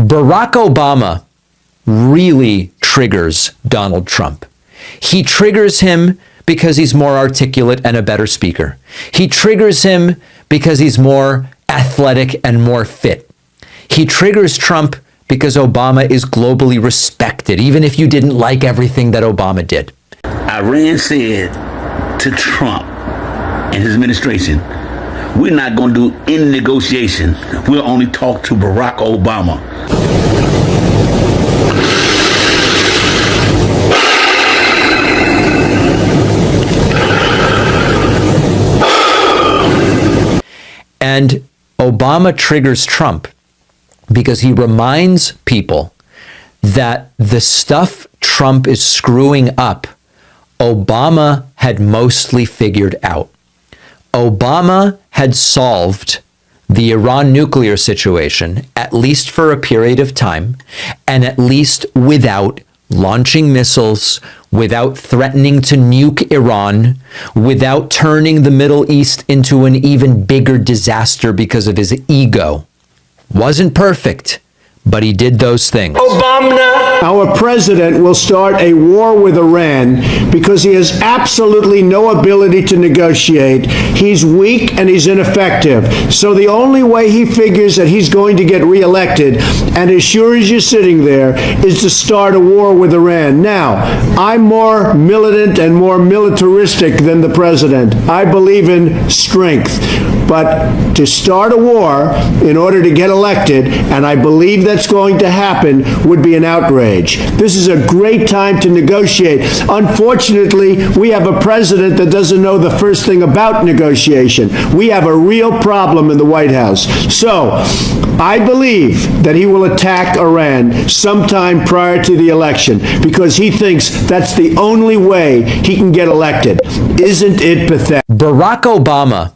Barack Obama really triggers Donald Trump. He triggers him because he's more articulate and a better speaker. He triggers him because he's more athletic and more fit. He triggers Trump because Obama is globally respected, even if you didn't like everything that Obama did. Iran said to Trump and his administration, we're not going to do any negotiation. We'll only talk to Barack Obama. And Obama triggers Trump because he reminds people that the stuff Trump is screwing up, Obama had mostly figured out. Obama had solved the Iran nuclear situation, at least for a period of time, and at least without launching missiles, without threatening to nuke Iran, without turning the Middle East into an even bigger disaster because of his ego. Wasn't perfect, but he did those things. Our president will start a war with Iran because he has absolutely no ability to negotiate. He's weak and he's ineffective. So the only way he figures that he's going to get reelected, and as sure as you're sitting there, is to start a war with Iran. Now, I'm more militant and more militaristic than the president. I believe in strength. But to start a war in order to get elected, and I believe that's going to happen, would be an outrage. This is a great time to negotiate. Unfortunately, we have a president that doesn't know the first thing about negotiation. We have a real problem in the White House. So, I believe that he will attack Iran sometime prior to the election because he thinks that's the only way he can get elected. Isn't it pathetic? Barack Obama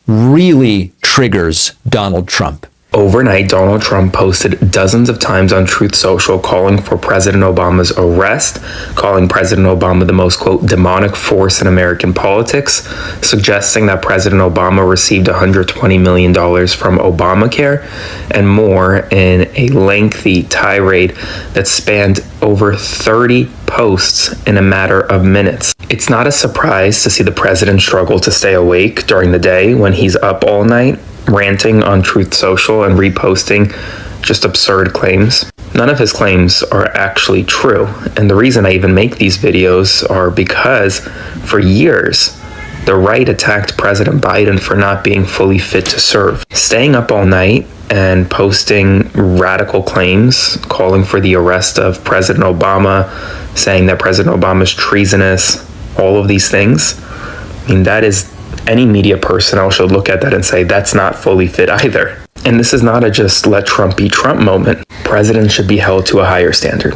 really triggers Donald Trump. Overnight, Donald Trump posted dozens of times on Truth Social calling for President Obama's arrest, calling President Obama the most, quote, demonic force in American politics, suggesting that President Obama received $120 million from Obamacare, and more in a lengthy tirade that spanned over 30 posts in a matter of minutes. It's not a surprise to see the president struggle to stay awake during the day when he's up all night, ranting on Truth Social and reposting just absurd claims. None of his claims are actually true, and the reason I even make these videos are because for years the right attacked President Biden for not being fully fit to serve. Staying up all night and posting radical claims, calling for the arrest of President Obama, saying that President Obama is treasonous, all of these things, I mean, that is, any media personnel should look at that and say that's not fully fit either. And this is not a just let Trump be Trump moment. Presidents should be held to a higher standard.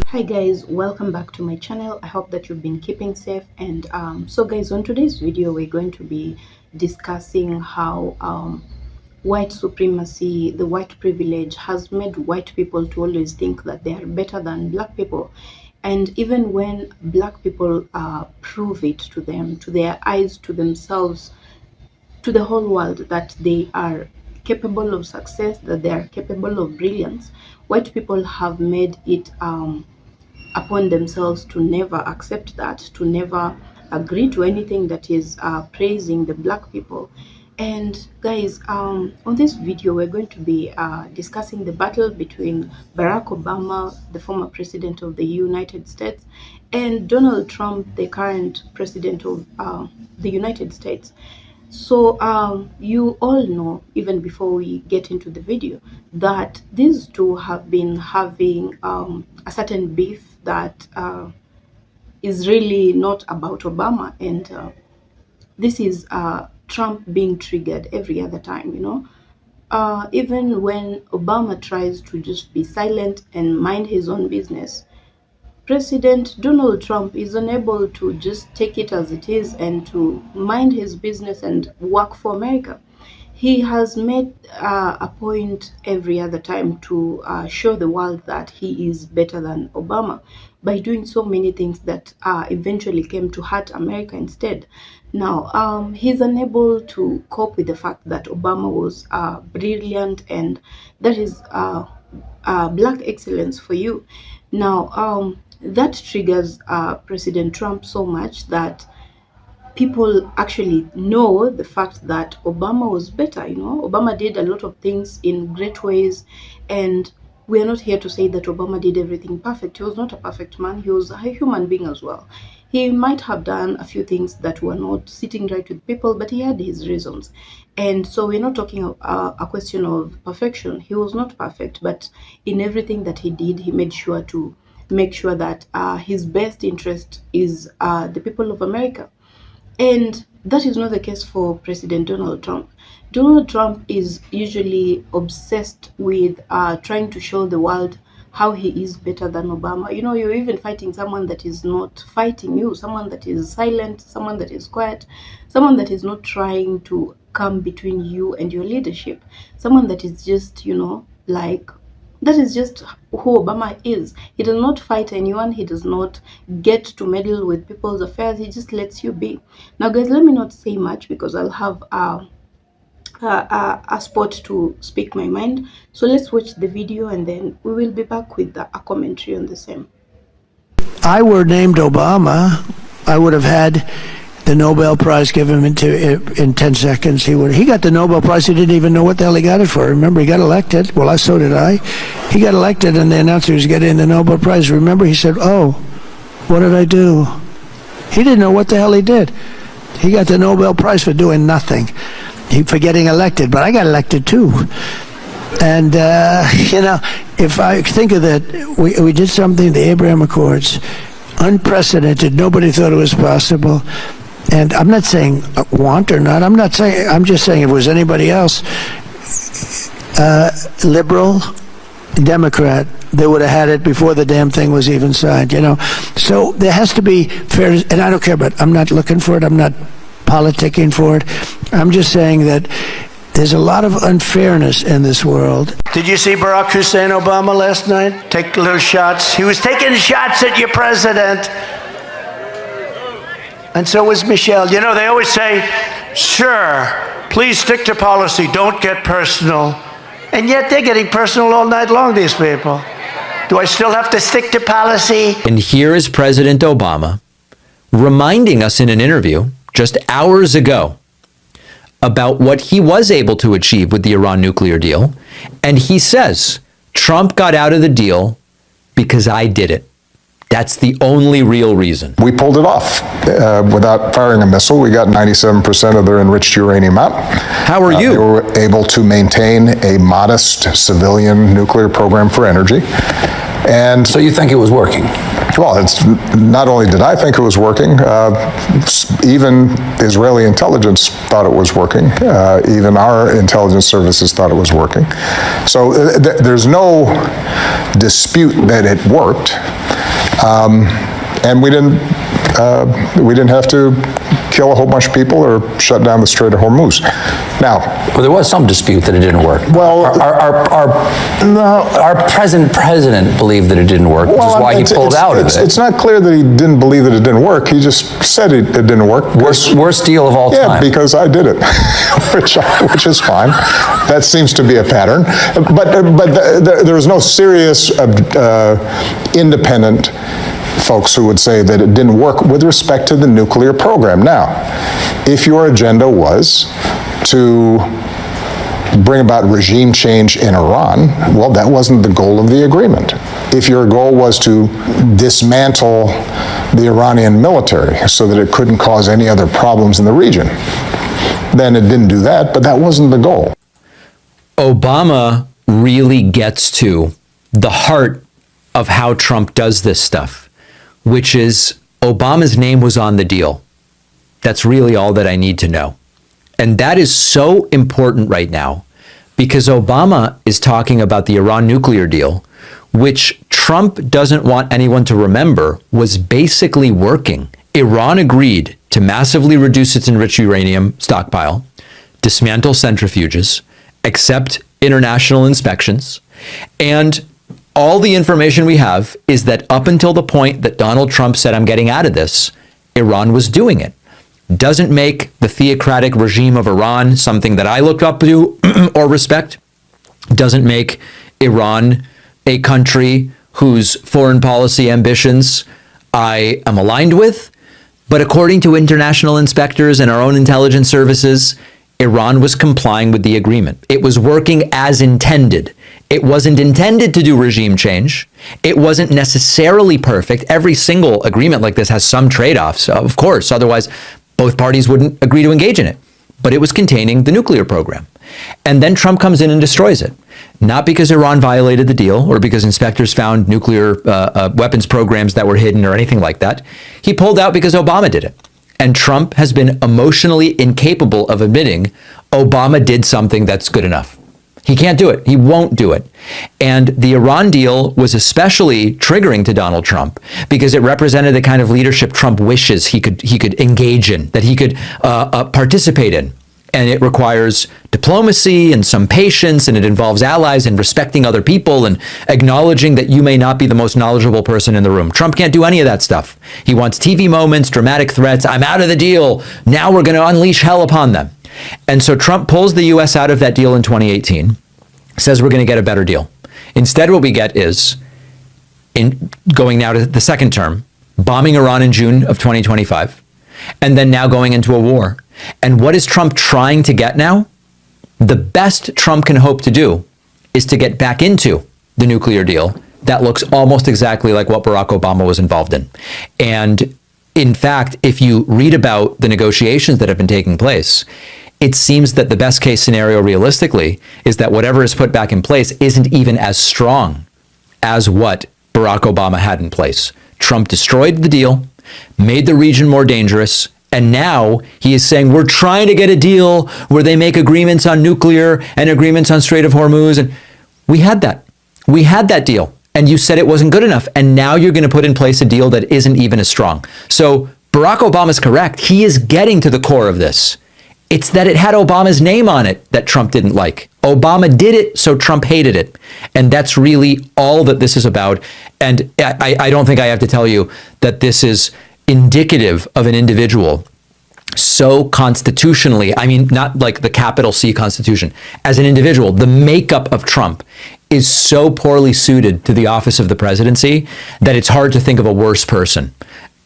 Hi guys, welcome back to my channel. I hope that you've been keeping safe. And so guys, on today's video we're going to be discussing how white supremacy, the white privilege, has made white people to always think that they are better than black people. And even when black people prove it to them, to their eyes, to themselves, to the whole world, that they are capable of success, that they are capable of brilliance, white people have made it upon themselves to never accept that, to never agree to anything that is praising the black people. And guys, on this video we're going to be discussing the battle between Barack Obama, the former president of the United States, and Donald Trump, the current president of the United States. So you all know, even before we get into the video, that these two have been having a certain beef that is really not about Obama, and this is Trump being triggered every other time, you know. Even when Obama tries to just be silent and mind his own business, President Donald Trump is unable to just take it as it is and to mind his business and work for America. He has made a point every other time to show the world that he is better than Obama by doing so many things that eventually came to hurt America instead. Now, he's unable to cope with the fact that Obama was brilliant, and that is black excellence for you. Now, that triggers President Trump so much that people actually know the fact that Obama was better. You know, Obama did a lot of things in great ways, and we are not here to say that Obama did everything perfect. He was not a perfect man. He was a human being as well. He might have done a few things that were not sitting right with people, but he had his reasons. And so we're not talking of a question of perfection. He was not perfect, but in everything that he did, he made sure to make sure that his best interest is the people of America. And that is not the case for President Donald Trump. Donald Trump is usually obsessed with trying to show the world how he is better than Obama. You know, you're even fighting someone that is not fighting you, someone that is silent, someone that is quiet, someone that is not trying to come between you and your leadership, someone that is just, you know, like, that is just who Obama is. He does not fight anyone. He does not get to meddle with people's affairs. He just lets you be. Now, guys, let me not say much because I'll have a spot to speak my mind. So let's watch the video and then we will be back with a commentary on the same. I were named Obama, I would have had the Nobel Prize given in 10 seconds. He got the Nobel Prize. He didn't even know what the hell he got it for. Remember, he got elected. Well, so did I. He got elected, and they announced he was getting the Nobel Prize. Remember, he said, "Oh, what did I do?" He didn't know what the hell he did. He got the Nobel Prize for doing nothing, for getting elected. But I got elected too. And you know, if I think of that, we did something, the Abraham Accords, unprecedented. Nobody thought it was possible. And I'm not saying want or not. I'm just saying if it was anybody else, liberal, Democrat, they would have had it before the damn thing was even signed, you know. So there has to be fair, and I don't care, but I'm not looking for it. I'm not politicking for it. I'm just saying that there's a lot of unfairness in this world. Did you see Barack Hussein Obama last night? Take little shots. He was taking shots at your president. And so was Michelle. You know, they always say, sure, please stick to policy, don't get personal. And yet they're getting personal all night long, these people. Do I still have to stick to policy? And here is President Obama reminding us in an interview just hours ago about what he was able to achieve with the Iran nuclear deal. And he says, Trump got out of the deal because I did it. That's the only real reason. We pulled it off without firing a missile. We got 97% of their enriched uranium out. How are you? They were able to maintain a modest civilian nuclear program for energy. And so you think it was working? Well, it's not only did I think it was working, even Israeli intelligence thought it was working. Even our intelligence services thought it was working. So there's no dispute that it worked. And we didn't have to kill a whole bunch of people or shut down the Strait of Hormuz. Now, well, there was some dispute that it didn't work. Well, our present president believed that it didn't work, which is why he pulled out of it. It's not clear that he didn't believe that it didn't work. He just said it didn't work. Worst deal of all time. Yeah, because I did it, which is fine. That seems to be a pattern. But there was no serious independent folks who would say that it didn't work with respect to the nuclear program. Now, if your agenda was to bring about regime change in Iran, well, that wasn't the goal of the agreement. If your goal was to dismantle the Iranian military so that it couldn't cause any other problems in the region, then it didn't do that, but that wasn't the goal. Obama really gets to the heart of how Trump does this stuff, which is Obama's name was on the deal. That's really all that I need to know. And that is so important right now because Obama is talking about the Iran nuclear deal, which Trump doesn't want anyone to remember was basically working. Iran agreed to massively reduce its enriched uranium stockpile, dismantle centrifuges, accept international inspections, and all the information we have is that up until the point that Donald Trump said, I'm getting out of this, Iran was doing it. Doesn't make the theocratic regime of Iran something that I look up to or respect. Doesn't make Iran a country whose foreign policy ambitions I am aligned with, but according to international inspectors and our own intelligence services, Iran was complying with the agreement. It was working as intended. It wasn't intended to do regime change. It wasn't necessarily perfect. Every single agreement like this has some trade-offs, of course, otherwise both parties wouldn't agree to engage in it. But it was containing the nuclear program. And then Trump comes in and destroys it. Not because Iran violated the deal or because inspectors found nuclear weapons programs that were hidden or anything like that. He pulled out because Obama did it. And Trump has been emotionally incapable of admitting Obama did something that's good enough. He can't do it. He won't do it. And the Iran deal was especially triggering to Donald Trump because it represented the kind of leadership Trump wishes he could engage in, that he could participate in. And it requires diplomacy and some patience, and it involves allies and respecting other people and acknowledging that you may not be the most knowledgeable person in the room. Trump can't do any of that stuff. He wants TV moments, dramatic threats. I'm out of the deal. Now we're going to unleash hell upon them. And so Trump pulls the U.S. out of that deal in 2018, says we're going to get a better deal. Instead, what we get is, in going now to the second term, bombing Iran in June of 2025, and then now going into a war. And what is Trump trying to get now? The best Trump can hope to do is to get back into the nuclear deal that looks almost exactly like what Barack Obama was involved in. And in fact, if you read about the negotiations that have been taking place, it seems that the best case scenario realistically is that whatever is put back in place isn't even as strong as what Barack Obama had in place. Trump destroyed the deal, made the region more dangerous, and now he is saying we're trying to get a deal where they make agreements on nuclear and agreements on Strait of Hormuz. And we had that. We had that deal. And you said it wasn't good enough. And now you're going to put in place a deal that isn't even as strong. So Barack Obama's correct. He is getting to the core of this. It's that it had Obama's name on it that Trump didn't like. Obama did it, so Trump hated it. And that's really all that this is about. And I don't think I have to tell you that this is indicative of an individual so constitutionally, I mean, not like the capital C Constitution, as an individual, the makeup of Trump is so poorly suited to the office of the presidency that it's hard to think of a worse person.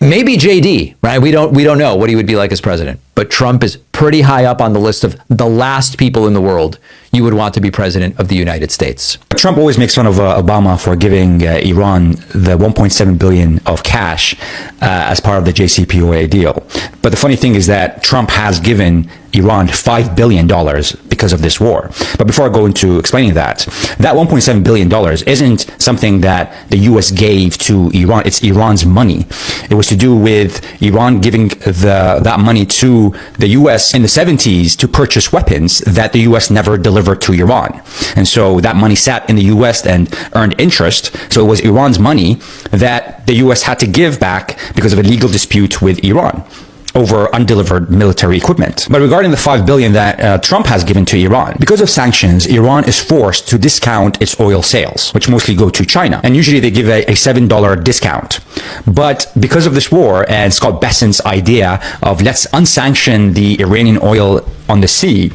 Maybe JD, right? We don't know what he would be like as president, but Trump is pretty high up on the list of the last people in the world you would want to be president of the United States. Trump always makes fun of Obama for giving Iran the $1.7 billion of cash as part of the JCPOA deal. But the funny thing is that Trump has given Iran $5 billion because of this war. But before I go into explaining that $1.7 billion isn't something that the U.S. gave to Iran. It's Iran's money. It was to do with Iran giving that money to the U.S. in the 70s to purchase weapons that the U.S. never delivered to Iran. And so that money sat in the U.S. and earned interest. So it was Iran's money that the U.S. had to give back because of a legal dispute with Iran over undelivered military equipment. But regarding the $5 billion that Trump has given to Iran, because of sanctions, Iran is forced to discount its oil sales, which mostly go to China. And usually they give a $7 discount. But because of this war and Scott Bessent's idea of let's unsanction the Iranian oil on the sea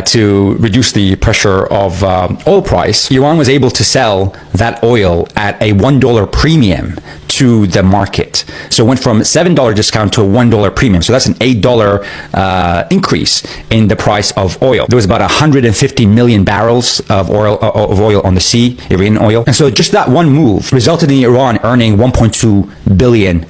to reduce the pressure of oil price, Iran was able to sell that oil at a $1 premium to the market. So it went from $7 discount to a $1 premium. So that's an $8 increase in the price of oil. There was about 150 million barrels of oil on the sea, Iranian oil. And so just that one move resulted in Iran earning $1.2 billion.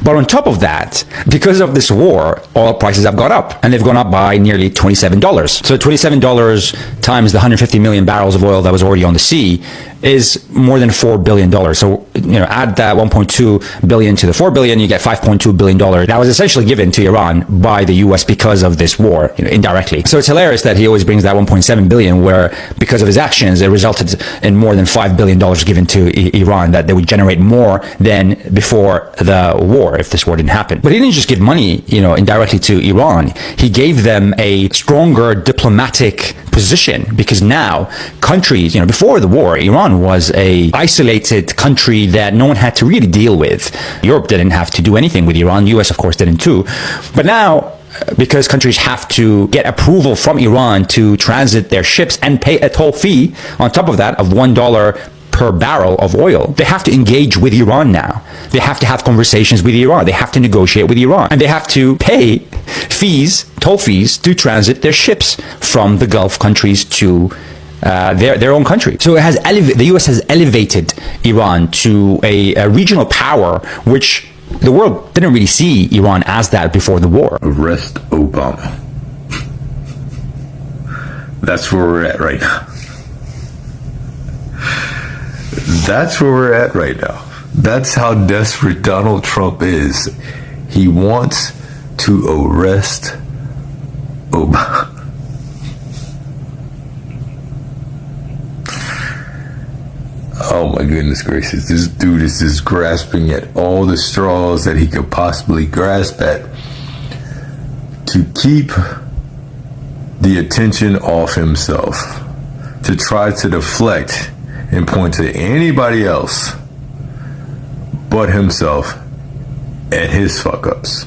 But on top of that, because of this war, oil prices have gone up, and they've gone up by nearly $27. So $27 times the 150 million barrels of oil that was already on the sea is more than $4 billion. So, add that 1.2 billion to the 4 billion, you get $5.2 billion. That was essentially given to Iran by the US because of this war, indirectly. So it's hilarious that he always brings that 1.7 billion, where because of his actions, it resulted in more than $5 billion given to Iran, that they would generate more than before the war if this war didn't happen. But he didn't just give money, indirectly to Iran. He gave them a stronger diplomatic position, because now countries, before the war, Iran was a isolated country that no one had to really deal with. Europe didn't have to do anything with Iran. US, of course, didn't too. But now because countries have to get approval from Iran to transit their ships and pay a toll fee on top of that of $1 per barrel of oil. They have to engage with Iran now. They have to have conversations with Iran. They have to negotiate with Iran. And they have to pay fees, toll fees, to transit their ships from the Gulf countries to their own country. So it has the U.S. has elevated Iran to a regional power, which the world didn't really see Iran as that before the war. Arrest Obama. That's where we're at right now. That's where we're at right now. That's how desperate Donald Trump is. He wants to arrest Obama. Oh my goodness gracious. This dude is just grasping at all the straws that he could possibly grasp at to keep the attention off himself, to try to deflect and point to anybody else but himself and his fuck-ups.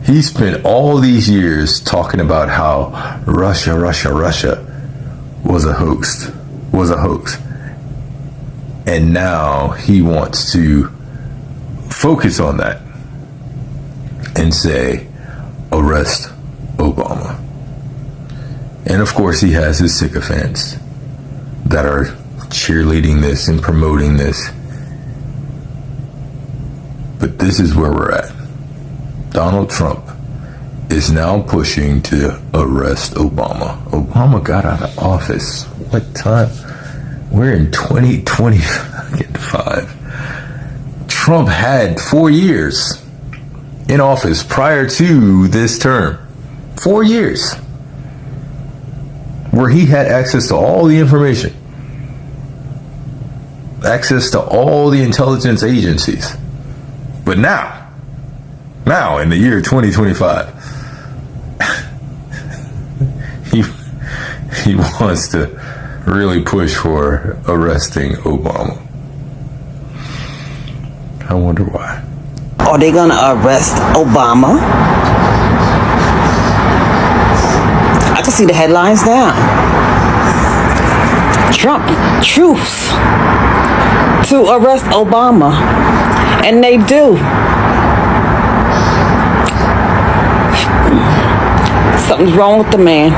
He spent all these years talking about how Russia was a hoax. And now he wants to focus on that and say, arrest Obama. And of course he has his sycophants that are cheerleading this and promoting this. But this is where we're at. Donald Trump is now pushing to arrest Obama. Obama got out of office. What time? We're in 2025. Trump had 4 years in office prior to this term. 4 years. Where he had access to all the information. Access to all the intelligence agencies. But now in the year 2025, he wants to really push for arresting Obama. I wonder why. Are they gonna arrest Obama? I can see the headlines now. Trump, truth to arrest Obama. And they do. Something's wrong with the man.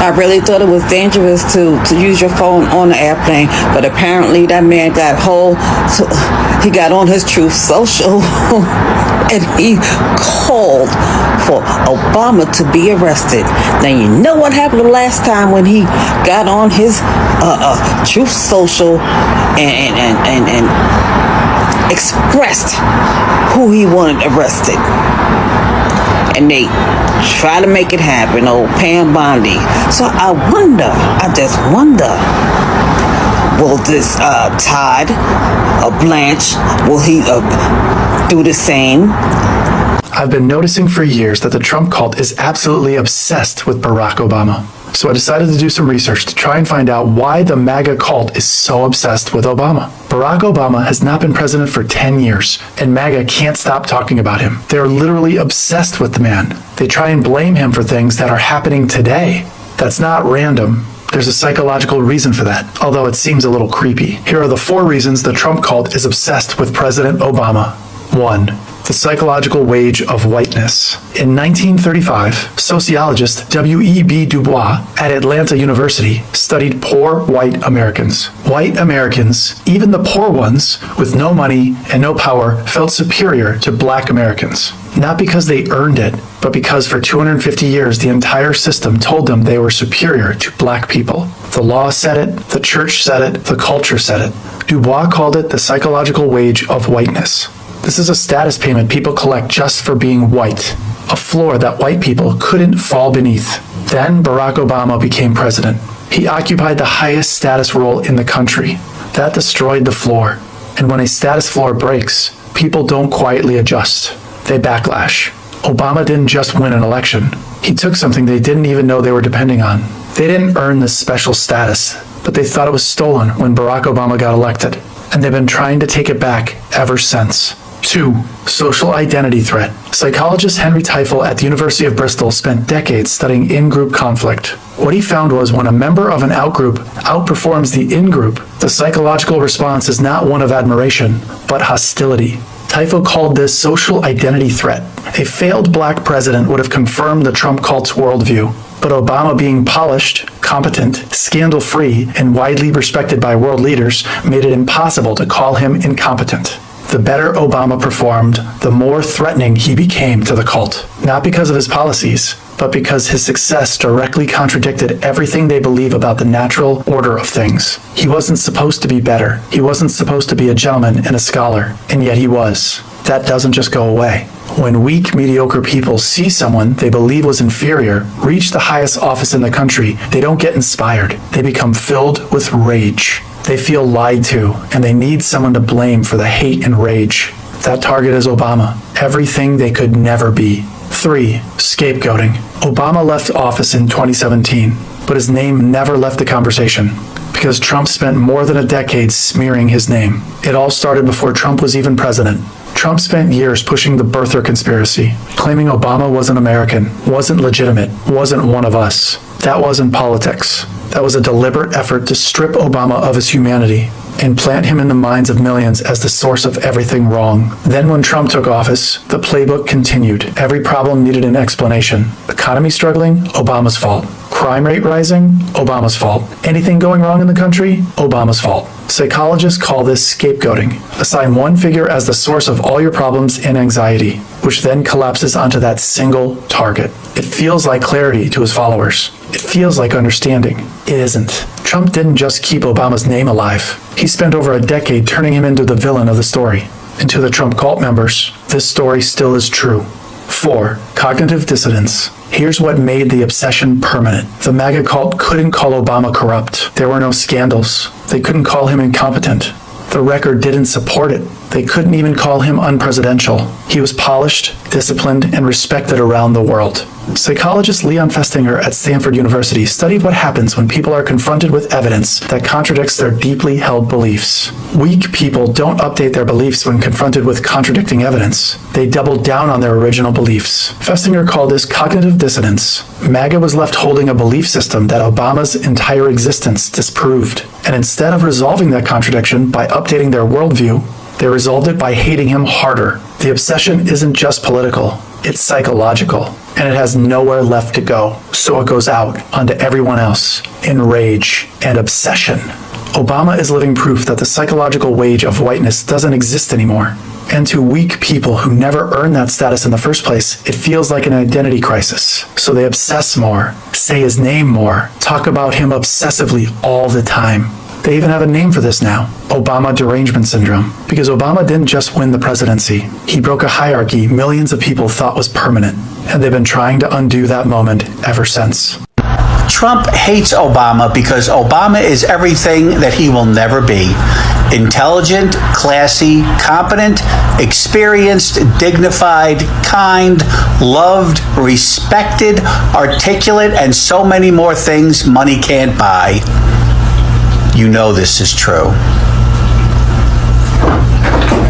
I really thought it was dangerous to use your phone on the airplane, but apparently that man got he got on his Truth Social and he called for Obama to be arrested. Now you know what happened the last time when he got on his Truth Social and expressed who he wanted arrested. And they try to make it happen, old Pam Bondi. So I just wonder, will this Todd Blanche, will he do the same? I've been noticing for years that the Trump cult is absolutely obsessed with Barack Obama. So I decided to do some research to try and find out why the MAGA cult is so obsessed with Obama. Barack Obama has not been president for 10 years, and MAGA can't stop talking about him. They're literally obsessed with the man. They try and blame him for things that are happening today. That's not random. There's a psychological reason for that, although it seems a little creepy. Here are the 4 reasons the Trump cult is obsessed with President Obama. 1. The psychological wage of whiteness. In 1935, sociologist W.E.B. Du Bois at Atlanta University studied poor white Americans. White Americans, even the poor ones with no money and no power, felt superior to black Americans. Not because they earned it, but because for 250 years the entire system told them they were superior to black people. The law said it, the church said it, the culture said it. Du Bois called it the psychological wage of whiteness. This is a status payment people collect just for being white, a floor that white people couldn't fall beneath. Then Barack Obama became president. He occupied the highest status role in the country. That destroyed the floor. And when a status floor breaks, people don't quietly adjust. They backlash. Obama didn't just win an election. He took something they didn't even know they were depending on. They didn't earn this special status, but they thought it was stolen when Barack Obama got elected. And they've been trying to take it back ever since. 2. Social identity threat. Psychologist Henry Teifel at the University of Bristol spent decades studying in-group conflict. What he found was when a member of an outgroup outperforms the in-group, the psychological response is not one of admiration, but hostility. Teifel called this social identity threat. A failed black president would have confirmed the Trump cult's worldview, but Obama being polished, competent, scandal-free, and widely respected by world leaders made it impossible to call him incompetent. The better Obama performed, the more threatening he became to the cult. Not because of his policies, but because his success directly contradicted everything they believe about the natural order of things. He wasn't supposed to be better. He wasn't supposed to be a gentleman and a scholar, and yet he was. That doesn't just go away. When weak, mediocre people see someone they believe was inferior reach the highest office in the country, they don't get inspired. They become filled with rage. They feel lied to, and they need someone to blame for the hate and rage. That target is Obama. Everything they could never be. 3. Scapegoating. Obama left office in 2017, but his name never left the conversation because Trump spent more than a decade smearing his name. It all started before Trump was even president. Trump spent years pushing the birther conspiracy, claiming Obama wasn't American, wasn't legitimate, wasn't one of us. That wasn't politics. That was a deliberate effort to strip Obama of his humanity and plant him in the minds of millions as the source of everything wrong. Then when Trump took office, the playbook continued. Every problem needed an explanation. Economy struggling? Obama's fault. Crime rate rising? Obama's fault. Anything going wrong in the country? Obama's fault. Psychologists call this scapegoating. Assign one figure as the source of all your problems and anxiety, which then collapses onto that single target. It feels like clarity to his followers. It feels like understanding. It isn't. Trump didn't just keep Obama's name alive. He spent over a decade turning him into the villain of the story. And to the Trump cult members, this story still is true. 4. Cognitive dissonance. Here's what made the obsession permanent. The MAGA cult couldn't call Obama corrupt. There were no scandals. They couldn't call him incompetent. The record didn't support it. They couldn't even call him unpresidential. He was polished, disciplined, and respected around the world. Psychologist Leon Festinger at Stanford University studied what happens when people are confronted with evidence that contradicts their deeply held beliefs. Weak people don't update their beliefs when confronted with contradicting evidence. They double down on their original beliefs. Festinger called this cognitive dissonance. MAGA was left holding a belief system that Obama's entire existence disproved. And instead of resolving that contradiction by updating their worldview, they resolved it by hating him harder. The obsession isn't just political, it's psychological, and it has nowhere left to go. So it goes out onto everyone else in rage and obsession. Obama is living proof that the psychological wage of whiteness doesn't exist anymore. And to weak people who never earned that status in the first place, it feels like an identity crisis. So they obsess more, say his name more, talk about him obsessively all the time. They even have a name for this now, Obama derangement syndrome, because Obama didn't just win the presidency. He broke a hierarchy millions of people thought was permanent, and they've been trying to undo that moment ever since. Trump hates Obama because Obama is everything that he will never be. Intelligent, classy, competent, experienced, dignified, kind, loved, respected, articulate, and so many more things money can't buy. You know this is true.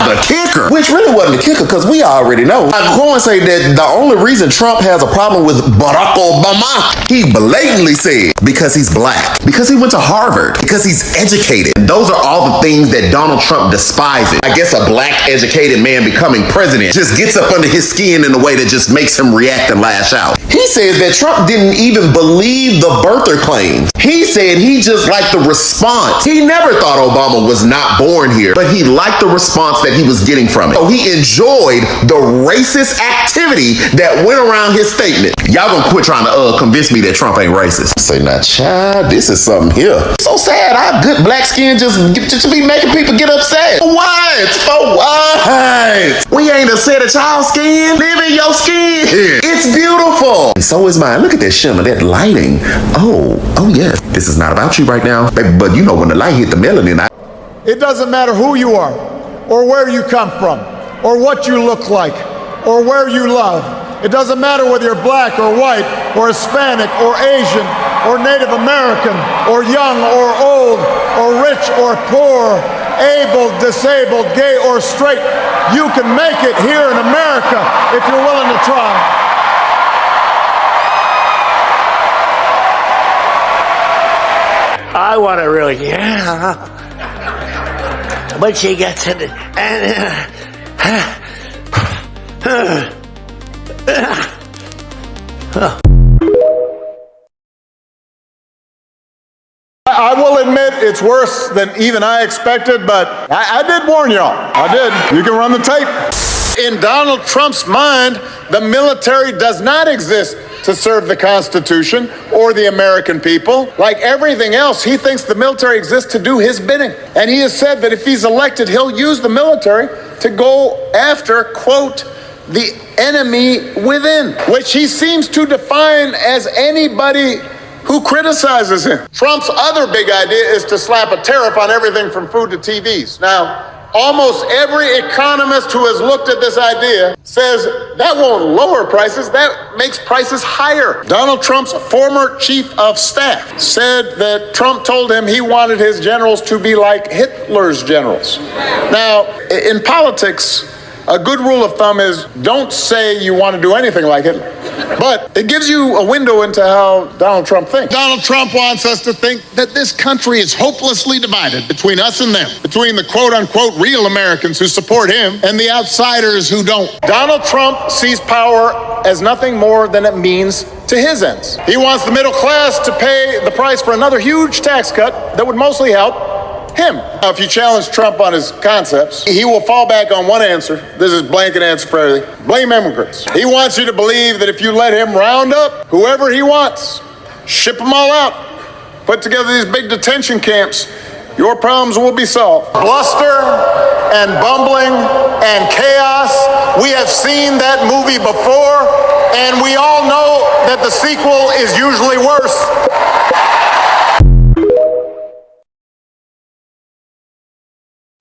The kicker, which really wasn't the kicker because we already know. I'm going to say that the only reason Trump has a problem with Barack Obama, he blatantly said because he's black, because he went to Harvard, because he's educated. Those are all the things that Donald Trump despises. I guess a black educated man becoming president just gets up under his skin in a way that just makes him react and lash out. He says that Trump didn't even believe the birther claims. He said he just liked the response. He never thought Obama was not born here, but he liked the response that he was getting from it. So he enjoyed the racist activity that went around his statement. Y'all gonna quit trying to convince me that Trump ain't racist. Say, now, child, this is something here. So sad. Our good black skin just be making people get upset. For what? For what? We ain't upset at y'all skin. Live in your skin. It's beautiful. And so is mine. Look at that shimmer, that lighting. Oh yes. This is not about you right now, baby, but you know when the light hit the melanin. It doesn't matter who you are, or where you come from, or what you look like, or where you love. It doesn't matter whether you're black or white, or Hispanic, or Asian, or Native American, or young or old, or rich or poor, able, disabled, gay or straight. You can make it here in America if you're willing to try. I want to really, when she gets in it, I will admit it's worse than even I expected, but I did warn y'all. I did. You can run the tape. In Donald Trump's mind, the military does not exist to serve the Constitution or the American people. Like everything else, he thinks the military exists to do his bidding. And he has said that if he's elected, he'll use the military to go after, quote, the enemy within, which he seems to define as anybody who criticizes him. Trump's other big idea is to slap a tariff on everything from food to TVs. Now, almost every economist who has looked at this idea says that won't lower prices, that makes prices higher. Donald Trump's former chief of staff said that Trump told him he wanted his generals to be like Hitler's generals. Now, in politics, a good rule of thumb is don't say you want to do anything like Hitler. But it gives you a window into how Donald Trump thinks. Donald Trump wants us to think that this country is hopelessly divided between us and them, between the quote-unquote real Americans who support him and the outsiders who don't. Donald Trump sees power as nothing more than it means to his ends. He wants the middle class to pay the price for another huge tax cut that would mostly help him. Now, if you challenge Trump on his concepts, he will fall back on one answer. This is blanket answer for everything. Blame immigrants. He wants you to believe that if you let him round up whoever he wants, ship them all out, put together these big detention camps, your problems will be solved. Bluster and bumbling and chaos. We have seen that movie before, and we all know that the sequel is usually worse.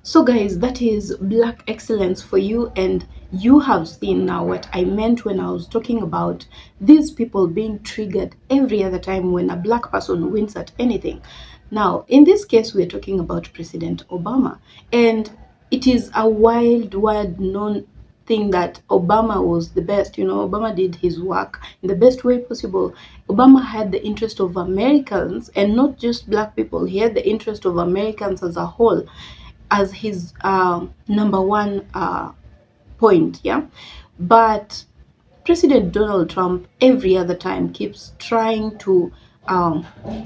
So guys, that is black excellence for you, and you have seen now what I meant when I was talking about these people being triggered every other time when a black person wins at anything. Now, in this case, we're talking about President Obama, and it is a wild known thing that Obama was the best. You know, Obama did his work in the best way possible. Obama had the interest of Americans, and not just black people. He had the interest of Americans as a whole as his number one point, yeah. But President Donald Trump every other time keeps trying to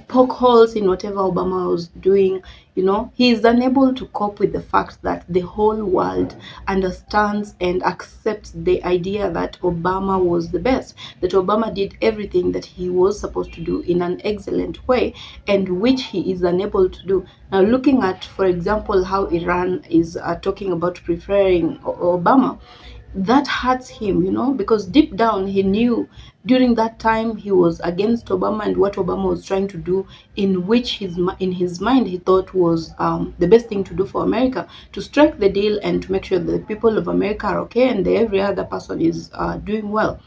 poke holes in whatever Obama was doing. You know, he is unable to cope with the fact that the whole world understands and accepts the idea that Obama was the best, that Obama did everything that he was supposed to do in an excellent way, and which he is unable to do. Now, looking at, for example, how Iran is talking about preferring Obama, that hurts him, you know, because deep down he knew during that time he was against Obama and what Obama was trying to do, in which in his mind he thought was the best thing to do for America, to strike the deal and to make sure that the people of America are okay and every other person is doing well.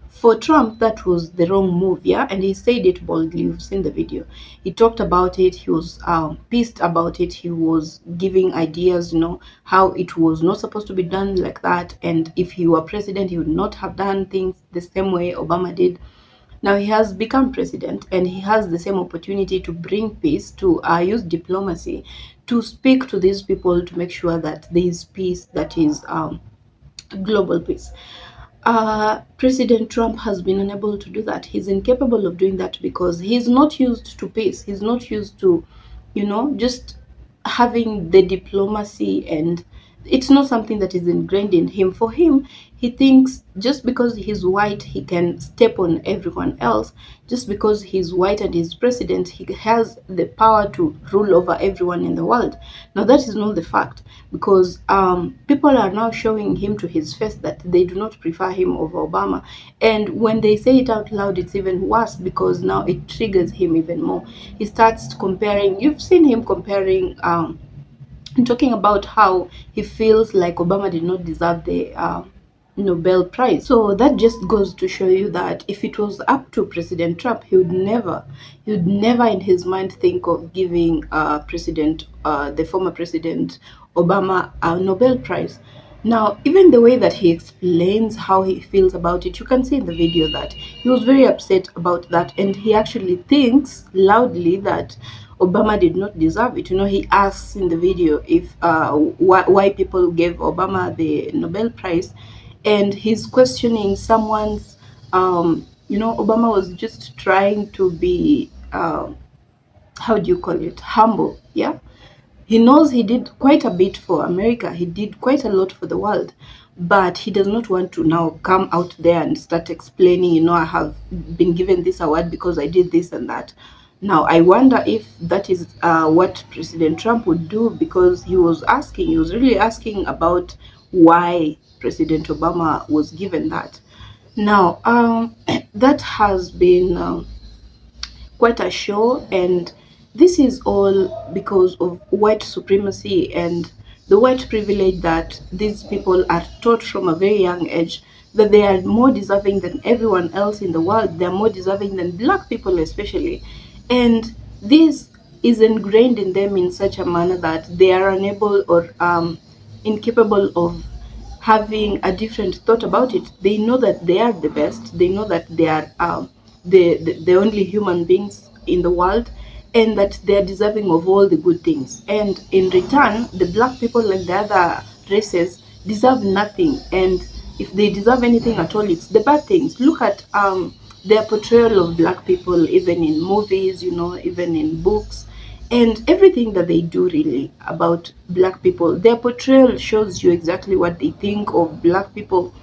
For Trump, that was the wrong move, yeah, and he said it boldly. You've seen the video. He talked about it. He was pissed about it. He was giving ideas, you know, how it was not supposed to be done like that. And if he were president, he would not have done things the same way Obama did. Now he has become president, and he has the same opportunity to bring peace, to use diplomacy, to speak to these people, to make sure that there is peace, that is global peace. President Trump has been unable to do that. He's incapable of doing that because he's not used to peace. He's not used to, you know, just having the diplomacy, and it's not something that is ingrained in him. For him, he thinks just because he's white, he can step on everyone else. Just because he's white and he's president, he has the power to rule over everyone in the world. Now, that is not the fact, because people are now showing him to his face that they do not prefer him over Obama. And when they say it out loud, it's even worse, because now it triggers him even more. He starts comparing. You've seen him comparing, talking about how he feels like Obama did not deserve the Nobel Prize. So that just goes to show you that if it was up to President Trump, he would never in his mind think of giving the former President Obama a Nobel Prize. Now, even the way that he explains how he feels about it, you can see in the video that he was very upset about that, and he actually thinks loudly that Obama did not deserve it. You know, he asks in the video if why people gave Obama the Nobel Prize, and he's questioning someone's, you know, Obama was just trying to be, how do you call it, humble, yeah. He knows he did quite a bit for America. He did quite a lot for the world. But he does not want to now come out there and start explaining, you know, I have been given this award because I did this and that. Now, I wonder if that is what President Trump would do, because he was really asking about why President Obama was given that. Now, that has been quite a show, and this is all because of white supremacy and the white privilege that these people are taught from a very young age, that they are more deserving than everyone else in the world. They're more deserving than black people especially, and this is ingrained in them in such a manner that they are unable or incapable of having a different thought about it. They know that they are the best. They know that they are the only human beings in the world, and that they are deserving of all the good things. And in return, the black people and the other races deserve nothing. And if they deserve anything at all, it's the bad things. Look at their portrayal of black people, even in movies, you know, even in books, and everything that they do really about black people. Their portrayal shows you exactly what they think of black people.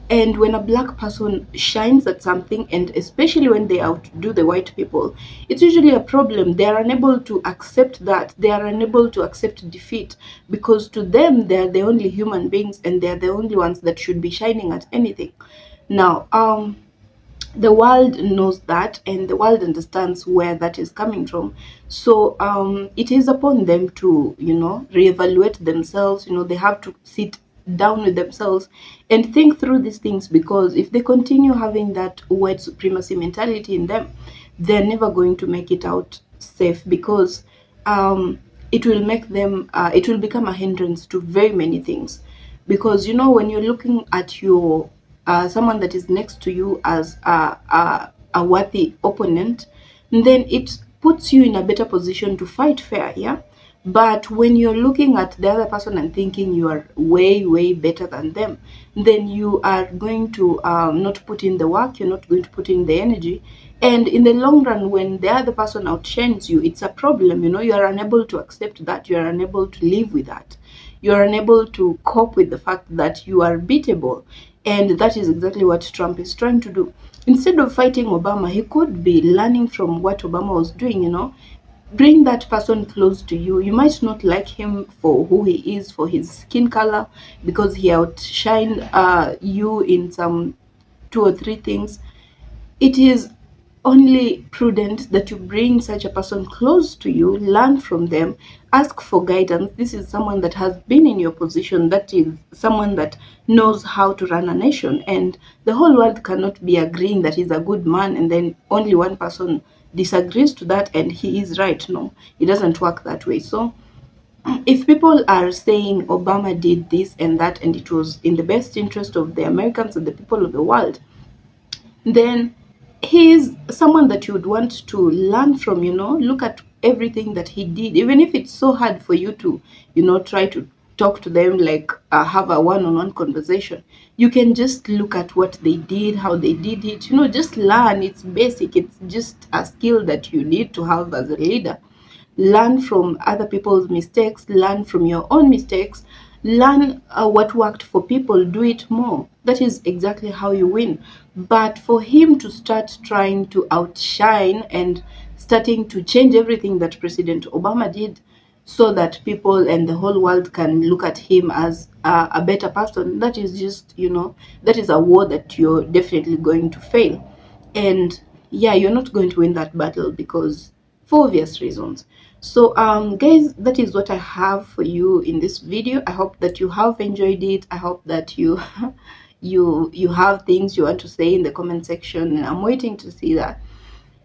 And when a black person shines at something, and especially when they outdo the white people, it's usually a problem. They are unable to accept that. They are unable to accept defeat, because to them, they are the only human beings, and they are the only ones that should be shining at anything. Now, the world knows that, and the world understands where that is coming from. So it is upon them to, you know, reevaluate themselves. You know, they have to sit down with themselves and think through these things, because if they continue having that white supremacy mentality in them, they're never going to make it out safe, because it will make them it will become a hindrance to very many things. Because, you know, when you're looking at your someone that is next to you as a worthy opponent, then it puts you in a better position to fight fair, yeah. But when you're looking at the other person and thinking you are way better than them, then you are going to not put in the work. You're not going to put in the energy, and in the long run, when the other person outshines you, it's a problem. You know, you are unable to accept that. You are unable to live with that. You are unable to cope with the fact that you are beatable. And that is exactly what Trump is trying to do. Instead of fighting Obama, he could be learning from what Obama was doing, you know. Bring that person close to you. You might not like him for who he is, for his skin color, because he outshined you in some 2 or 3 things. It is only prudent that you bring such a person close to you, learn from them, ask for guidance. This is someone that has been in your position, that is someone that knows how to run a nation, and the whole world cannot be agreeing that he's a good man and then only one person disagrees to that and he is right. No, it doesn't work that way. So if people are saying Obama did this and that and it was in the best interest of the Americans and the people of the world, then he's someone that you would want to learn from. You know, look at everything that he did, even if it's so hard for you to, you know, try to talk to them, like have a one-on-one conversation. You can just look at what they did, how they did it, you know, just learn. It's basic. It's just a skill that you need to have as a leader. Learn from other people's mistakes, learn from your own mistakes, learn what worked for people, do it more. That is exactly how you win. But for him to start trying to outshine and starting to change everything that President Obama did, so that people and the whole world can look at him as a better person, that is just, you know, that is a war that you're definitely going to fail. And yeah, you're not going to win that battle, because for obvious reasons. So guys, that is what I have for you in this video. I hope that you have enjoyed it. I hope that you you have things you want to say in the comment section, and I'm waiting to see that.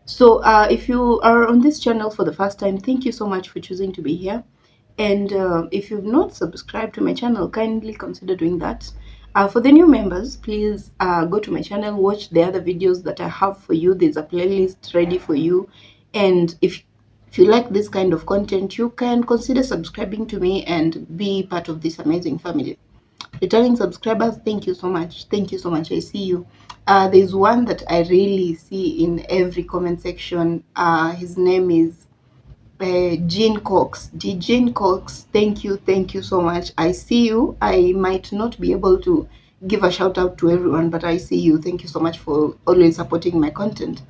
So if you are on this channel for the first time, thank you so much for choosing to be here. And if you've not subscribed to my channel, kindly consider doing that. For the new members, please go to my channel, watch the other videos that I have for you. There's a playlist ready for you. And if you like this kind of content, you can consider subscribing to me and be part of this amazing family. Returning subscribers, thank you so much. Thank you so much. I see you. There's one that I really see in every comment section. His name is Jean Cox. Jean Cox, thank you so much. I see you. I might not be able to give a shout out to everyone, but I see you. Thank you so much for always supporting my content.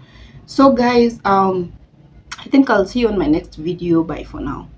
So guys, I think I'll see you on my next video. Bye for now.